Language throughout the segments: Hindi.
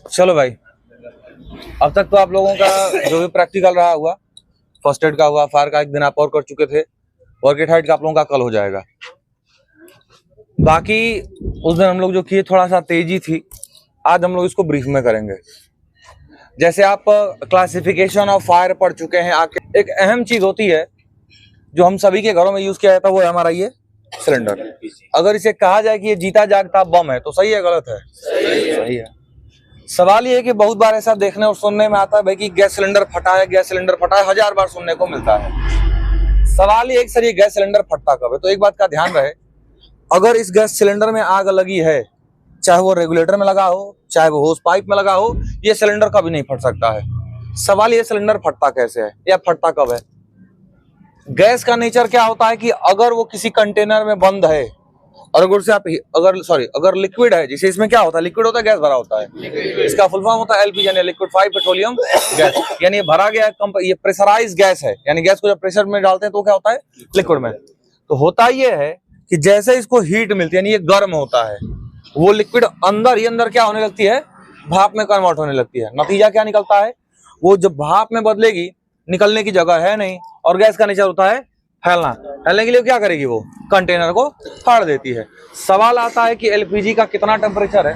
चलो भाई, अब तक तो आप लोगों का जो भी प्रैक्टिकल रहा हुआ, फर्स्ट एड का हुआ, फायर का एक दिन आप और कर चुके थे, वर्क हाइट का आप लोगों का कल हो जाएगा। बाकी उस दिन हम लोग जो किए थोड़ा सा तेजी थी, आज हम लोग इसको ब्रीफ में करेंगे। जैसे आप क्लासिफिकेशन ऑफ फायर पढ़ चुके हैं, आके एक अहम चीज होती है जो हम सभी के घरों में यूज किया जाता है, वो है हमारा ये सिलेंडर। अगर इसे कहा जाए कि ये जीता जागता बम है तो सही है गलत है? सही है। सवाल ये है कि बहुत बार ऐसा देखने और सुनने में आता है भाई कि गैस सिलेंडर फटा है, गैस सिलेंडर फटा है, 1000 बार सुनने को मिलता है। सवाल ये एक सर ये गैस सिलेंडर फटता कब है? तो एक बात का ध्यान रहे, अगर इस गैस सिलेंडर में आग लगी है, चाहे वो रेगुलेटर में लगा हो, चाहे वो होस पाइप में लगा हो, ये सिलेंडर कभी नहीं फट सकता है। सवाल ये सिलेंडर फटता कैसे है या फटता कब है? गैस का नेचर क्या होता है कि अगर वो किसी कंटेनर में बंद है और अगर लिक्विड है, जिसे इसमें क्या होता है, लिक्विड होता है, गैस भरा होता है, इसका फुल फॉर्म होता है एलपीजी यानी लिक्विफाइड पेट्रोलियम गैस, यानी ये भरा गया है, ये प्रेशराइज गैस है, यानी गैस को जब प्रेशर में डालते हैं तो क्या होता है, लिक्विड में। तो होता ये है कि जैसे इसको हीट मिलती है, यानी ये गर्म होता है, वो लिक्विड अंदर ही अंदर क्या होने लगती है, भाप में कन्वर्ट होने लगती है। नतीजा क्या निकलता है, वो जब भाप में बदलेगी, निकलने की जगह है नहीं, और गैस का नेचर होता है फैलना। फैलने के लिए क्या करेगी, वो कंटेनर को फाड़ देती है। सवाल आता है कि एलपीजी का कितना टेम्परेचर है?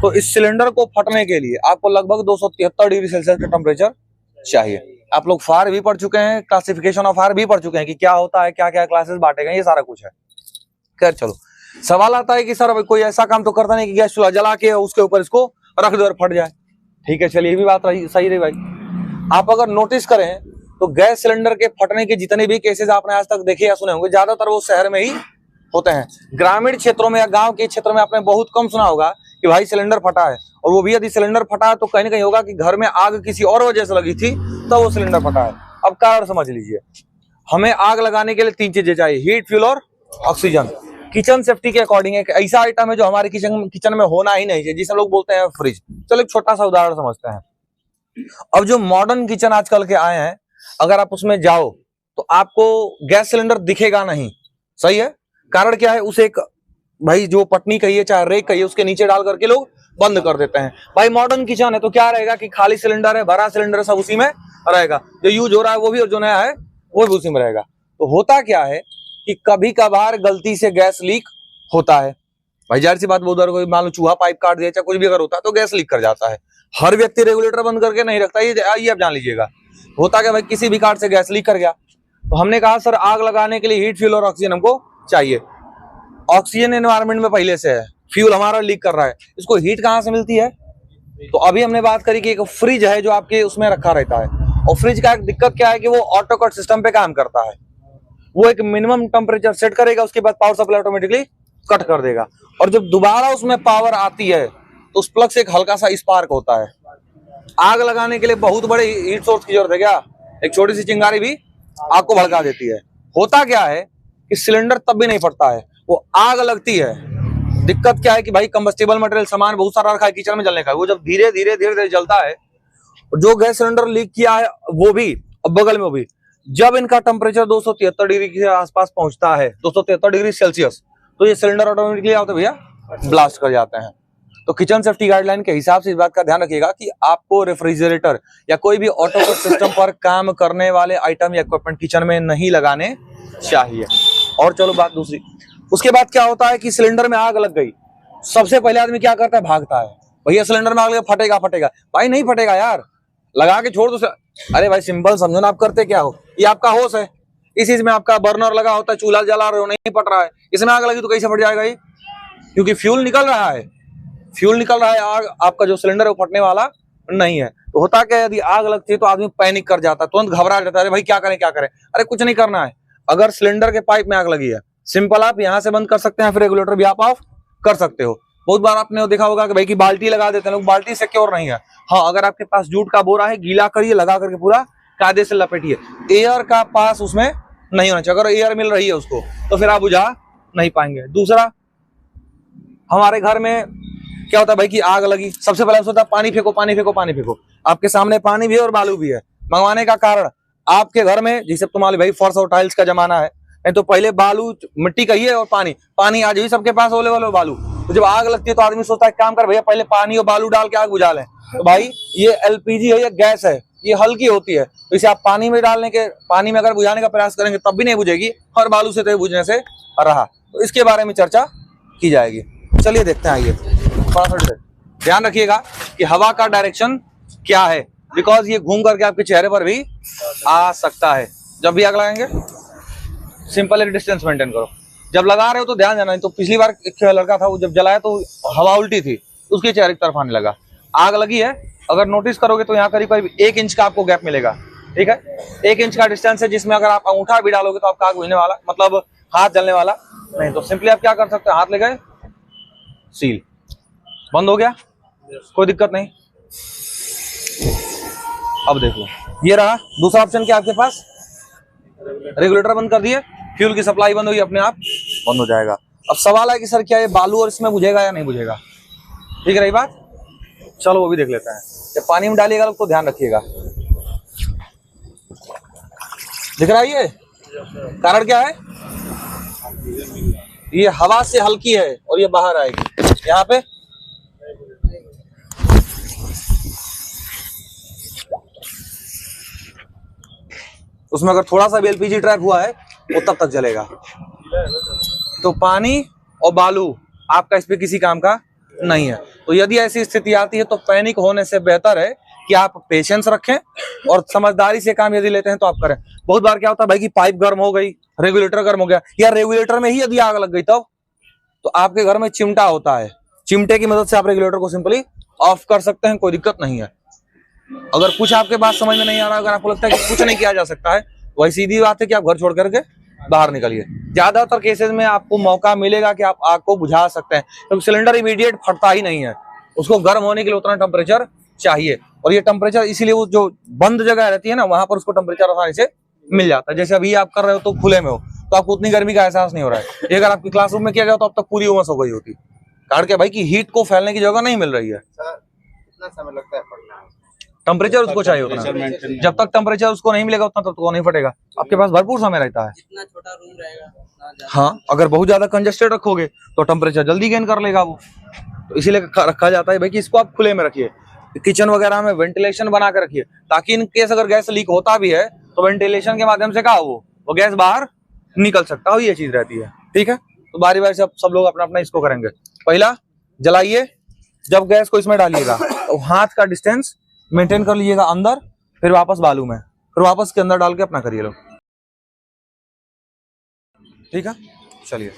तो इस सिलेंडर को फटने के लिए आपको लगभग 273 डिग्री सेल्सियस का टेम्परेचर चाहिए। आप लोग फायर भी पढ़ चुके हैं, क्लासिफिकेशन ऑफ फायर भी पढ़ चुके हैं कि क्या होता है, क्या क्या क्लासेस बांटे गए, ये सारा कुछ है। खैर चलो, सवाल आता है कि सर कोई ऐसा काम तो करता नहीं कि गैस चूल्हा जला के उसके ऊपर इसको रख दो और फट जाए। ठीक है, चलिए ये भी बात रही, सही रही भाई। आप अगर नोटिस करें तो गैस सिलेंडर के फटने के जितने भी केसेस आपने आज तक देखे या सुने होंगे, ज्यादातर वो शहर में ही होते हैं। ग्रामीण क्षेत्रों में या गांव के क्षेत्र में आपने बहुत कम सुना होगा कि भाई सिलेंडर फटा है, और वो भी यदि सिलेंडर फटा है तो कहीं ना कहीं होगा कि घर में आग किसी और वजह से लगी थी तो वो सिलेंडर फटा है। अब कारण समझ लीजिए, हमें आग लगाने के लिए 3 चीजें चाहिए, हीट, फ्यूल और ऑक्सीजन। किचन सेफ्टी के अकॉर्डिंग एक ऐसा आइटम है जो हमारे किचन में होना ही नहीं चाहिए, जिसे लोग बोलते हैं फ्रिज। चलो एक छोटा सा उदाहरण समझते हैं। अब जो मॉडर्न किचन आजकल के आए हैं, अगर आप उसमें जाओ तो आपको गैस सिलेंडर दिखेगा नहीं, सही है। कारण क्या है, उसे एक भाई जो पटनी कहिए चाहे रेक कहिए, उसके नीचे डाल करके लोग बंद कर देते हैं। भाई मॉडर्न किचन है तो क्या रहेगा कि खाली सिलेंडर है, भरा सिलेंडर है, सब उसी में रहेगा, जो यूज हो रहा है वो भी और जो नया है वो भी उसी में रहेगा। तो होता क्या है कि कभी कभार गलती से गैस लीक होता है। भाई जाहिर सी बात, बहुत बार कोई मान लो चूहा पाइप काट दिया चाहे कुछ भी अगर होता है तो गैस लीक कर जाता है। हर व्यक्ति रेगुलेटर बंद करके नहीं रखता, ये आप जान लीजिएगा। होता क्या भाई, किसी भी कारण से गैस लीक कर गया तो हमने कहा सर आग लगाने के लिए हीट, फ्यूल और ऑक्सीजन हमको चाहिए। ऑक्सीजन एनवायरमेंट में पहले से है, फ्यूल हमारा लीक कर रहा है, इसको हीट कहाँ से मिलती है? तो अभी हमने बात करी कि एक फ्रिज है जो आपके उसमें रखा रहता है, और फ्रिज का एक दिक्कत क्या है कि वो ऑटो कट सिस्टम पे काम करता है। वो एक मिनिमम टेम्परेचर सेट करेगा, उसके बाद पावर सप्लाई ऑटोमेटिकली कट कर देगा, और जब दोबारा उसमें पावर आती है तो उस प्लग से एक हल्का सा स्पार्क होता है। आग लगाने के लिए बहुत बड़े हीट सोर्स की जरूरत है क्या? एक छोटी सी चिंगारी भी आग को भड़का देती है। होता क्या है कि सिलेंडर तब भी नहीं फटता है, वो आग लगती है। दिक्कत क्या है कि भाई कंबस्टिबल मटेरियल सामान बहुत सारा रखा है किचन में जलने का, वो जब धीरे धीरे जलता है, जो गैस सिलेंडर लीक किया है वो भी और बगल में वो भी, जब इनका टेम्परेचर 273 डिग्री के आसपास पहुंचता है, 273 डिग्री सेल्सियस, तो ये सिलेंडर ऑटोमेटिकली आते भैया ब्लास्ट कर जाते हैं। तो किचन सेफ्टी गाइडलाइन के हिसाब से इस बात का ध्यान रखिएगा कि आपको रेफ्रिजरेटर या कोई भी ऑटो कट सिस्टम पर काम करने वाले आइटम या इक्विपमेंट किचन में नहीं लगाने चाहिए। और चलो बात दूसरी, उसके बाद क्या होता है कि सिलेंडर में आग लग गई, सबसे पहले आदमी क्या करता है, भागता है, भैया सिलेंडर में आग लगा, फटेगा। भाई नहीं फटेगा यार, लगा के छोड़ दो। अरे भाई सिंपल समझो ना, आप करते क्या हो, ये आपका होश है, इस चीज में आपका बर्नर लगा होता है, चूल्हा जला रहे हो, नहीं फट रहा है, इसमें आग लगी तो कैसे फट जाएगा ये? क्योंकि फ्यूल निकल रहा है, आग आपका जो सिलेंडर है वो फटने वाला नहीं है। तो होता क्या है, यदि आग लगती है तो आदमी पैनिक कर जाता है, तुरंत घबरा जाता है, भाई क्या करें। अरे कुछ नहीं करना है, अगर सिलेंडर के पाइप में आग लगी है, सिंपल आप यहाँ से बंद कर सकते हैं, फिर रेगुलेटर भी आप ऑफ कर सकते हो। बहुत बार आपने देखा होगा कि भाई की बाल्टी लगा देते हैं लोग, बाल्टी सिक्योर नहीं है। हाँ, अगर आपके पास जूट का बोरा है, गीला करिए, लगा करके पूरा कायदे से लपेटिए, एयर का पास उसमें नहीं होना चाहिए। अगर एयर मिल रही है उसको तो फिर आप बुझा नहीं पाएंगे। दूसरा, हमारे घर में क्या होता है भाई कि आग लगी, सबसे पहले सोचता है पानी फेंको। आपके सामने पानी भी है और बालू भी है। मंगवाने का कारण, आपके घर में जिसे तुम्हारे भाई फर्श और टाइल्स का जमाना है, नहीं तो पहले बालू मिट्टी का ही है और पानी आज भी सबके पास अवेलेबल है बालू। तो जब आग लगती है तो आदमी सोचता है काम कर भैया पहले पानी और बालू डाल के आग बुझा लें। तो भाई ये एलपीजी है, ये गैस है, ये हल्की होती है, तो इसे आप पानी में अगर बुझाने का प्रयास करेंगे तब भी नहीं बुझेगी, और बालू से तो बुझने से रहा। तो इसके बारे में चर्चा की जाएगी। चलिए देखते हैं। आइए थोड़ा सा ध्यान रखिएगा कि हवा का डायरेक्शन क्या है, बिकॉज ये घूम करके आपके चेहरे पर भी आ सकता है। जब भी आग लगाएंगे सिंपल एक डिस्टेंस मेंटेन करो। जब लगा रहे हो तो ध्यान देना, नहीं तो पिछली बार एक लड़का था वो जब जलाया तो हवा उल्टी थी, उसके चेहरे की तरफ आने लगा। आग लगी है, अगर नोटिस करोगे तो यहाँ करीब करीब 1 इंच का आपको गैप मिलेगा। ठीक है, 1 इंच का डिस्टेंस है, जिसमें अगर आप अंगूठा भी डालोगे तो आपका आग बुझने वाला, मतलब हाथ जलने वाला नहीं। तो सिंपली आप क्या कर सकते हैं, हाथ ले गए, सील बंद हो गया, कोई दिक्कत नहीं। अब देखो ये रहा दूसरा ऑप्शन, क्या आपके पास रेगुलेटर बंद कर दिए, फ्यूल की सप्लाई बंद हुई, अपने आप बंद हो जाएगा। अब सवाल है कि सर क्या ये बालू और इसमें बुझेगा या नहीं बुझेगा। ठीक रही बात, चलो वो भी देख लेते हैं। जब पानी में डालिएगा तो ध्यान रखिएगा। दिख रहा है ये कारण क्या है, ये हवा से हल्की है और ये बाहर आएगी यहाँ पे। उसमें अगर थोड़ा सा भी एलपीजी ट्रैप हुआ है वो तब तक जलेगा। तो पानी और बालू आपका इस पे किसी काम का नहीं है। तो यदि ऐसी स्थिति आती है तो पैनिक होने से बेहतर है कि आप पेशेंस रखें और समझदारी से काम यदि लेते हैं तो आप करें। बहुत बार क्या होता है भाई कि पाइप गर्म हो गई, रेगुलेटर गर्म हो गया, या रेगुलेटर में ही यदि आग लग गई तब तो आपके घर में चिमटा होता है, चिमटे की मदद से आप रेगुलेटर को सिंपली ऑफ कर सकते हैं, कोई दिक्कत नहीं है। अगर कुछ आपके बात समझ में नहीं आ रहा, अगर आपको लगता है कि कुछ नहीं किया जा सकता है, वही सीधी बात है कि आप घर छोड़ करके बाहर निकलिए। ज्यादातर केसेस में आपको मौका मिलेगा कि आप आग को बुझा सकते हैं, क्योंकि सिलेंडर इमीडिएट फटता ही नहीं है, उसको गर्म होने के लिए उतना टेम्परेचर चाहिए। और ये टेम्परेचर इसीलिए वो जो बंद जगह रहती है ना, वहां पर उसको टेम्परेचर आसानी से मिल जाता है। जैसे अभी आप कर रहे हो तो खुले में हो तो आपको उतनी गर्मी का एहसास नहीं हो रहा है। ये अगर आपकी क्लासरूम में किया गया तो अब तक पूरी उमस हो गई होती, कारण के भाई की हीट को फैलने की जगह नहीं मिल रही है। कितना समय लगता है फटने में? टेम्परेचर उसको चाहिए उतना, जब तक टेम्परेचर उसको नहीं मिलेगा उतना तक तो नहीं फटेगा। आपके पास भरपूर समय रहता है। जितना छोटा रूम रहेगा, हाँ, अगर बहुत ज्यादा कंजेस्टेड रखोगे तो टेम्परेचर जल्दी गेन कर लेगा वो। तो इसीलिए रखा जाता है भाई कि इसको आप खुले में रखिए, किचन वगैरह में वेंटिलेशन बना कर रखिए, ताकि इन केस अगर गैस लीक होता भी है तो वेंटिलेशन के माध्यम से क्या वो गैस बाहर निकल सकता हो, ये चीज रहती है। ठीक है, तो बारी बारी से सब लोग अपना अपना इसको करेंगे। पहला जलाइए, जब गैस को इसमें डालिएगा तो हाथ का डिस्टेंस मेंटेन कर लीजिएगा अंदर, फिर वापस बालू में, फिर वापस के अंदर डाल के अपना करिए लोग। ठीक है, चलिए।